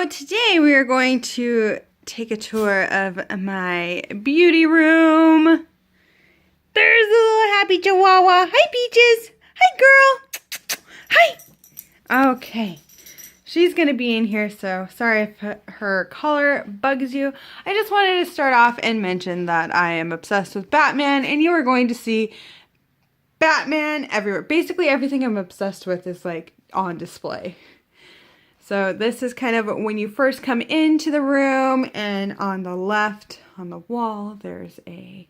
So today we are going to take a tour of my beauty room. There's a little happy chihuahua. Hi, Peaches. Hi, girl. Hi. Okay. She's going to be in here, so sorry if her collar bugs you. I just wanted to start off and mention that I am obsessed with Batman, and you are going to see Batman everywhere. Basically, everything I'm obsessed with is like on display. So this is kind of when you first come into the room, and on the left on the wall there's a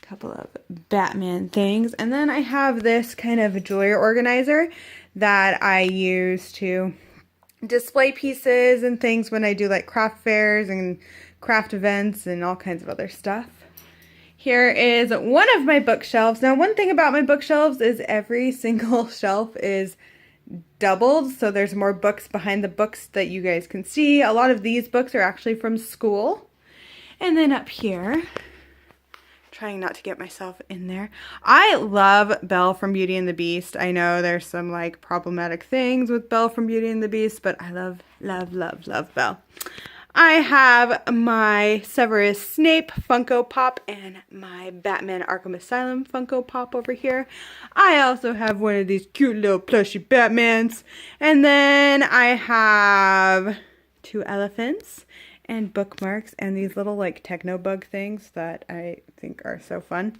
couple of Batman things, and then I have this kind of jewelry organizer that I use to display pieces and things when I do like craft fairs and craft events and all kinds of other stuff. Here is one of my bookshelves. Now, one thing about my bookshelves is every single shelf is doubled, so there's more books behind the books that you guys can see. A lot of these books are actually from school. And then up here, trying not to get myself in there, I love Belle from Beauty and the Beast. I know there's some like problematic things with Belle from Beauty and the Beast, but I love Belle. I have my Severus Snape Funko Pop and my Batman Arkham Asylum Funko Pop over here. I also have one of these cute little plushy Batmans. And then I have two elephants and bookmarks and these little like techno bug things that I think are so fun.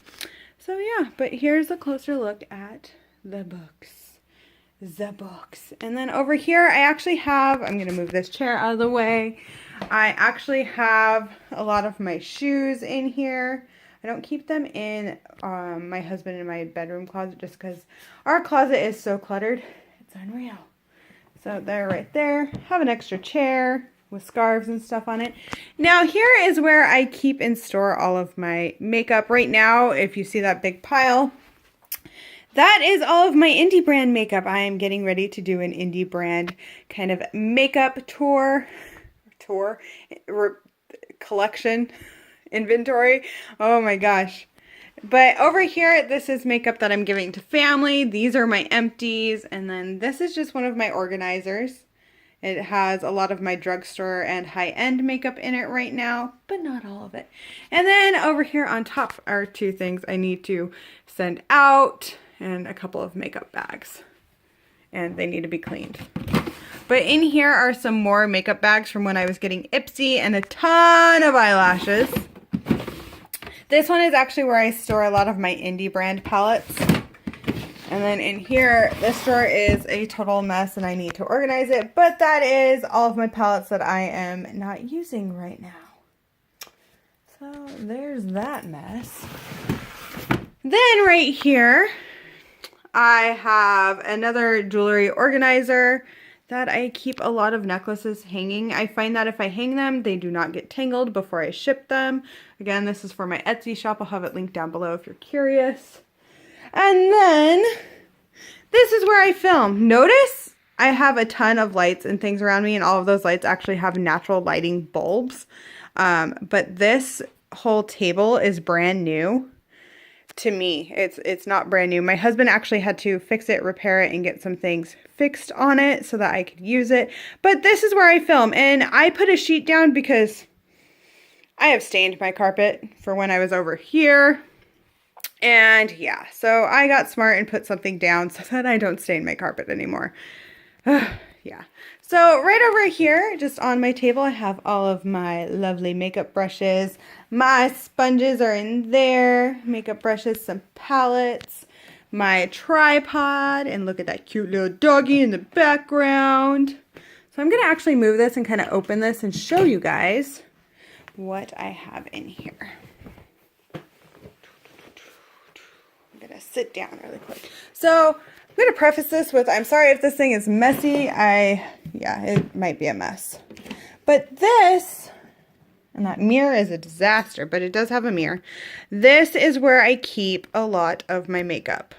So yeah, but here's a closer look at the books. And then over here I actually have, I'm going to move this chair out of the way. I actually have a lot of my shoes in here. I don't keep them in my husband and my bedroom closet just because our closet is so cluttered. It's unreal. So they're right there. Have an extra chair with scarves and stuff on it. Now here is where I keep and store all of my makeup. Right now, if you see that big pile, that is all of my indie brand makeup. I am getting ready to do an indie brand kind of makeup collection, inventory. Oh my gosh. But over here, this is makeup that I'm giving to family. These are my empties. And then this is just one of my organizers. It has a lot of my drugstore and high-end makeup in it right now, but not all of it. And then over here on top are two things I need to send out and a couple of makeup bags. And they need to be cleaned. But in here are some more makeup bags from when I was getting Ipsy and a ton of eyelashes. This one is actually where I store a lot of my indie brand palettes. And then in here, this drawer is a total mess and I need to organize it. But that is all of my palettes that I am not using right now. So there's that mess. Then right here, I have another jewelry organizer that I keep a lot of necklaces hanging. I find that if I hang them, they do not get tangled before I ship them. Again, this is for my Etsy shop. I'll have it linked down below if you're curious. And then this is where I film. Notice I have a ton of lights and things around me, and all of those lights actually have natural lighting bulbs. But this whole table is brand new. To me, it's not brand new. My husband actually had to fix it, repair it, and get some things fixed on it so that I could use it. But this is where I film, and I put a sheet down because I have stained my carpet for when I was over here. And yeah, so I got smart and put something down so that I don't stain my carpet anymore. Yeah. So right over here, just on my table, I have all of my lovely makeup brushes. My sponges are in there. Makeup brushes, some palettes, my tripod, and look at that cute little doggy in the background. So I'm going to actually move this and kind of open this and show you guys what I have in here. I'm going to sit down really quick. So I'm going to preface this with, I'm sorry if this thing is messy. Yeah, it might be a mess. But this, and that mirror is a disaster, but it does have a mirror. This is where I keep a lot of my makeup.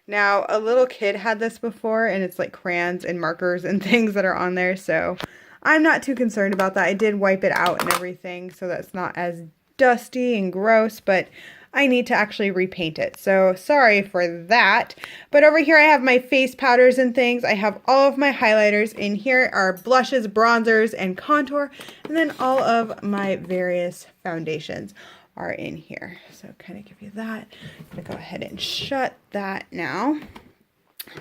Now, a little kid had this before, and it's like crayons and markers and things that are on there, so I'm not too concerned about that. I did wipe it out and everything, so that's not as dusty and gross, but I need to actually repaint it. So sorry for that. But over here I have my face powders and things. I have all of my highlighters. In here are blushes, bronzers, and contour. And then all of my various foundations are in here. So kind of give you that. I'm going to go ahead and shut that now.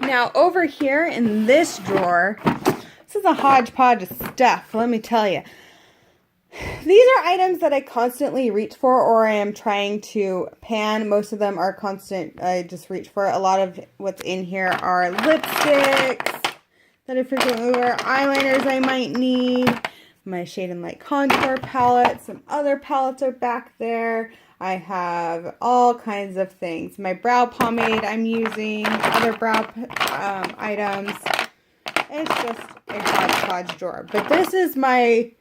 Now over here in this drawer, this is a hodgepodge of stuff, let me tell you. These are items that I constantly reach for or I am trying to pan. Most of them are constant, I just reach for. A lot of what's in here are lipsticks that I frequently wear, eyeliners I might need, my Shade and Light contour palette, some other palettes are back there. I have all kinds of things. My brow pomade I'm using, other brow items. It's just a hodgepodge drawer. But this is my,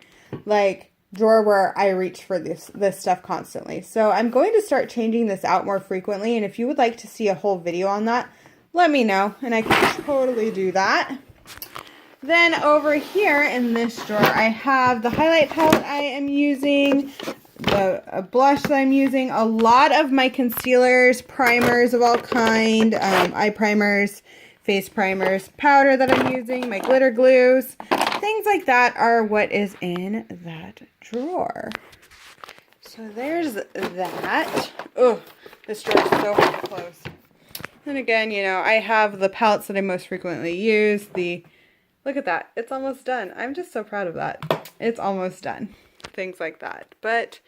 like, drawer where I reach for this stuff constantly. So I'm going to start changing this out more frequently. And if you would like to see a whole video on that, let me know. And I can totally do that. Then over here in this drawer, I have the highlight palette I am using, the blush that I'm using, a lot of my concealers, primers of all kind, eye primers, face primers, powder that I'm using, my glitter glues, things like that are what is in that drawer. So there's that. Oh, this drawer is so hard to close. And again, you know, I have the palettes that I most frequently use. Look at that. It's almost done. I'm just so proud of that. It's almost done. Things like that. But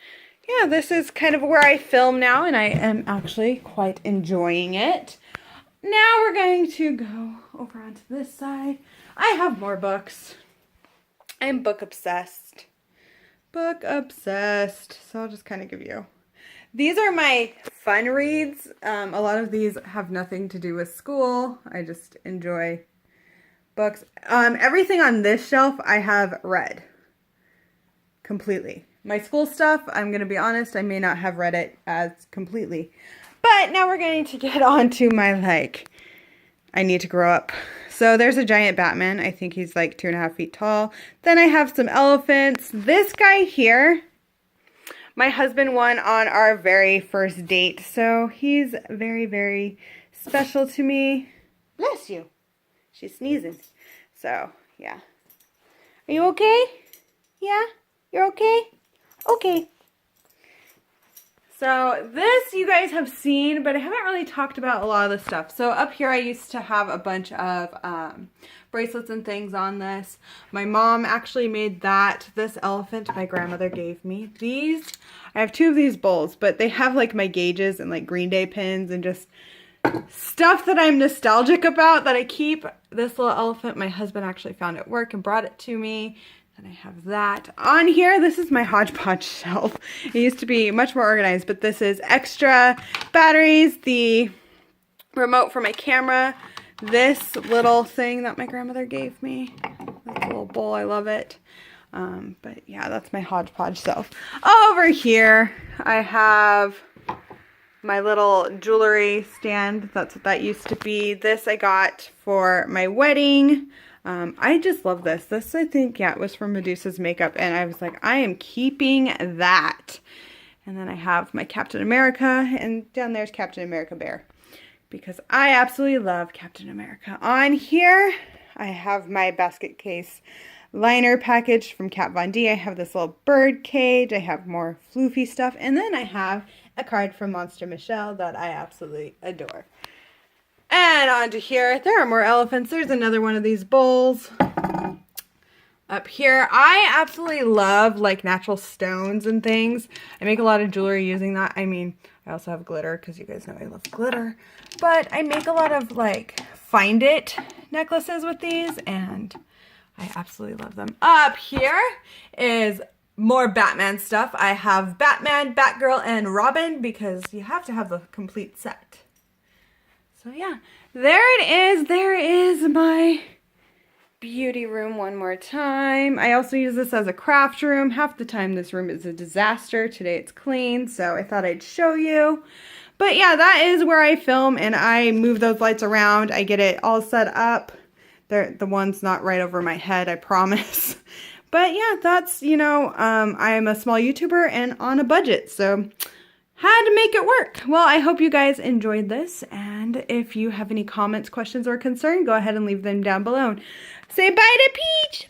yeah, this is kind of where I film now, and I am actually quite enjoying it. Now we're going to go over onto this side. I have more books. I'm book obsessed. Book obsessed. So I'll just kind of give you. These are my fun reads. A lot of these have nothing to do with school. I just enjoy books. Everything on this shelf I have read completely. My school stuff, I'm going to be honest, I may not have read it as completely. But now we're going to get on to my, like, I need to grow up. So there's a giant Batman. I think he's like 2.5 feet tall. Then I have some elephants. This guy here, my husband won on our very first date. So he's very, very special to me. Bless you. She's sneezing. So, yeah. Are you okay? Yeah? You're okay? Okay. So this you guys have seen, but I haven't really talked about a lot of the stuff. So up here I used to have a bunch of bracelets and things on this. My mom actually made that. This elephant my grandmother gave me. These, I have 2 of these bowls, but they have like my gauges and like Green Day pins and just stuff that I'm nostalgic about that I keep. This little elephant my husband actually found at work and brought it to me. Then I have that. On here, this is my hodgepodge shelf. It used to be much more organized, but this is extra batteries, the remote for my camera, this little thing that my grandmother gave me. This little bowl, I love it. But yeah, that's my hodgepodge shelf. Over here, I have my little jewelry stand. That's what that used to be. This I got for my wedding. I just love this. This, I think, yeah, it was from Medusa's makeup, and I was like, I am keeping that. And then I have my Captain America, and down there's Captain America Bear, because I absolutely love Captain America. On here, I have my basket case liner package from Kat Von D. I have this little bird cage. I have more floofy stuff, and then I have a card from Monster Michelle that I absolutely adore. And onto here, there are more elephants. There's another one of these bowls. Up here, I absolutely love like natural stones and things. I make a lot of jewelry using that. I mean, I also have glitter because you guys know I love glitter. But I make a lot of like find it necklaces with these, and I absolutely love them. Up here is more Batman stuff. I have Batman, Batgirl, and Robin because you have to have the complete set. So yeah, there it is. There is my beauty room one more time. I also use this as a craft room. Half the time this room is a disaster. Today it's clean, so I thought I'd show you. But yeah, that is where I film, and I move those lights around. I get it all set up. The one's not right over my head, I promise. But yeah, that's, you know, I'm a small YouTuber and on a budget, so had to make it work. Well, I hope you guys enjoyed this, and if you have any comments, questions, or concern, go ahead and leave them down below. Say bye to Peach!